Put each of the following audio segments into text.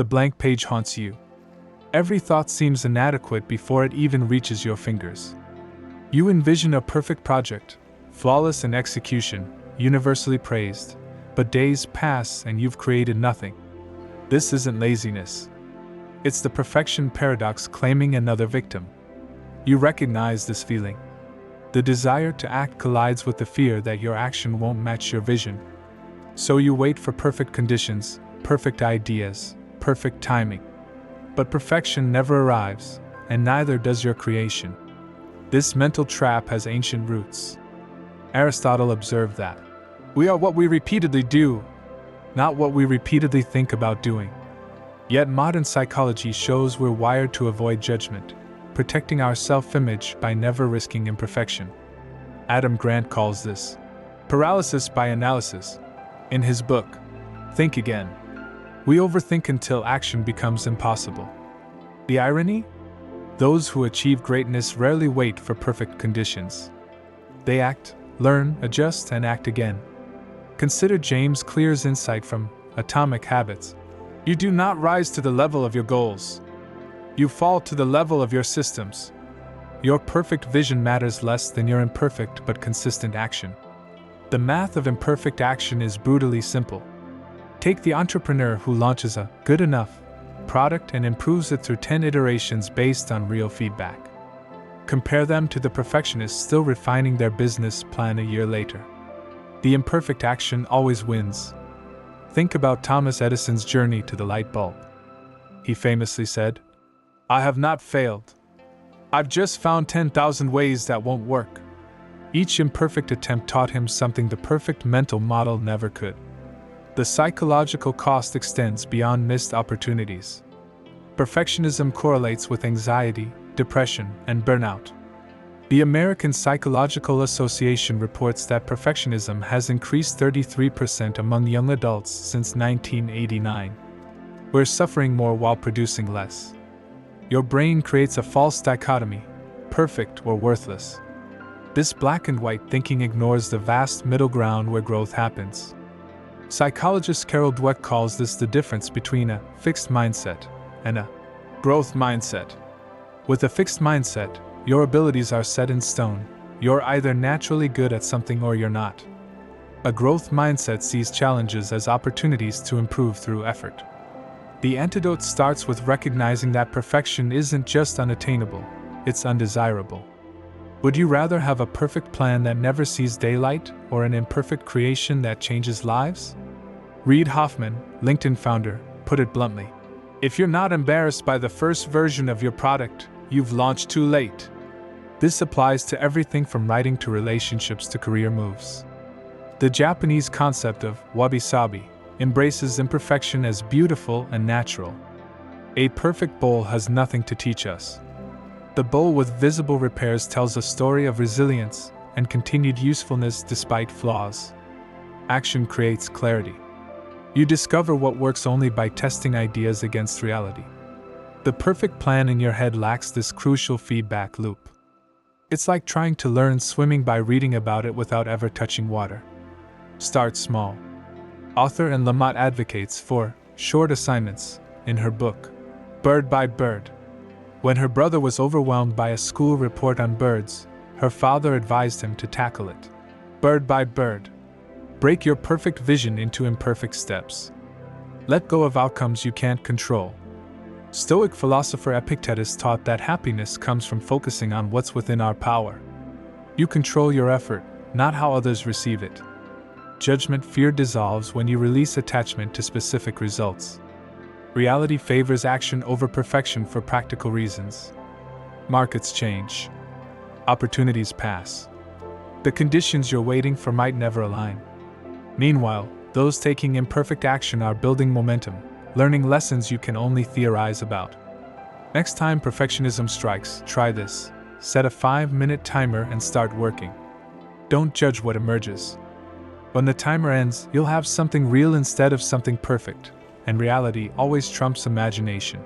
The blank page haunts you. Every thought seems inadequate before it even reaches your fingers. You envision a perfect project, flawless in execution, universally praised, but days pass and you've created nothing. This isn't laziness. It's the perfection paradox claiming another victim. You recognize this feeling. The desire to act collides with the fear that your action won't match your vision. So you wait for perfect conditions, perfect ideas, perfect timing. But perfection never arrives, and neither does your creation. This mental trap has ancient roots. Aristotle observed that we are what we repeatedly do, not what we repeatedly think about doing. Yet modern psychology shows we're wired to avoid judgment, protecting our self-image by never risking imperfection. Adam Grant calls this paralysis by analysis. In his book, Think Again, we overthink until action becomes impossible. The irony? Those who achieve greatness rarely wait for perfect conditions. They act, learn, adjust, and act again. Consider James Clear's insight from Atomic Habits. You do not rise to the level of your goals. You fall to the level of your systems. Your perfect vision matters less than your imperfect but consistent action. The math of imperfect action is brutally simple. Take the entrepreneur who launches a good enough product and improves it through 10 iterations based on real feedback. Compare them to the perfectionist still refining their business plan a year later. The imperfect action always wins. Think about Thomas Edison's journey to the light bulb. He famously said, "I have not failed. I've just found 10,000 ways that won't work." Each imperfect attempt taught him something the perfect mental model never could. The psychological cost extends beyond missed opportunities. Perfectionism correlates with anxiety, depression, and burnout. The American Psychological Association reports that perfectionism has increased 33% among young adults since 1989. We're suffering more while producing less. Your brain creates a false dichotomy, perfect or worthless. This black and white thinking ignores the vast middle ground where growth happens. Psychologist Dweck calls this the difference between a fixed mindset and a growth mindset. With a fixed mindset, your abilities are set in stone. You're either naturally good at something or you're not. A growth mindset sees challenges as opportunities to improve through effort. The antidote starts with recognizing that perfection isn't just unattainable, it's undesirable. Would you rather have a perfect plan that never sees daylight or an imperfect creation that changes lives? Reid Hoffman, LinkedIn founder, put it bluntly. If you're not embarrassed by the first version of your product, you've launched too late. This applies to everything from writing to relationships to career moves. The Japanese concept of wabi-sabi embraces imperfection as beautiful and natural. A perfect bowl has nothing to teach us. The bowl with visible repairs tells a story of resilience and continued usefulness despite flaws. Action creates clarity. You discover what works only by testing ideas against reality. The perfect plan in your head lacks this crucial feedback loop. It's like trying to learn swimming by reading about it without ever touching water. Start small. Author Anne Lamott advocates for short assignments in her book, Bird by Bird. When her brother was overwhelmed by a school report on birds, her father advised him to tackle it bird by bird. Break your perfect vision into imperfect steps. Let go of outcomes you can't control. Stoic philosopher Epictetus taught that happiness comes from focusing on what's within our power. You control your effort, not how others receive it. Judgment fear dissolves when you release attachment to specific results. Reality favors action over perfection for practical reasons. Markets change. Opportunities pass. The conditions you're waiting for might never align. Meanwhile, those taking imperfect action are building momentum, learning lessons you can only theorize about. Next time perfectionism strikes, try this. Set a 5-minute timer and start working. Don't judge what emerges. When the timer ends, you'll have something real instead of something perfect, and reality always trumps imagination.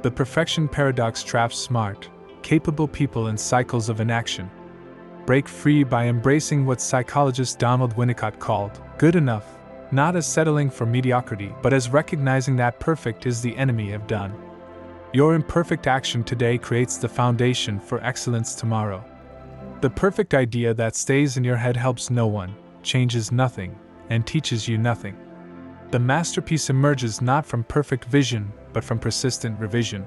The perfection paradox traps smart, capable people in cycles of inaction. Break free by embracing what psychologist Donald Winnicott called good enough, not as settling for mediocrity, but as recognizing that perfect is the enemy of done. Your imperfect action today creates the foundation for excellence tomorrow. The perfect idea that stays in your head helps no one, changes nothing, and teaches you nothing. The masterpiece emerges not from perfect vision, but from persistent revision.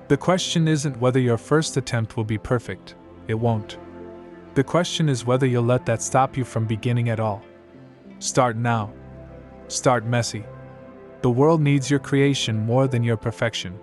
The question isn't whether your first attempt will be perfect, it won't. The question is whether you'll let that stop you from beginning at all. Start now. Start messy. The world needs your creation more than your perfection.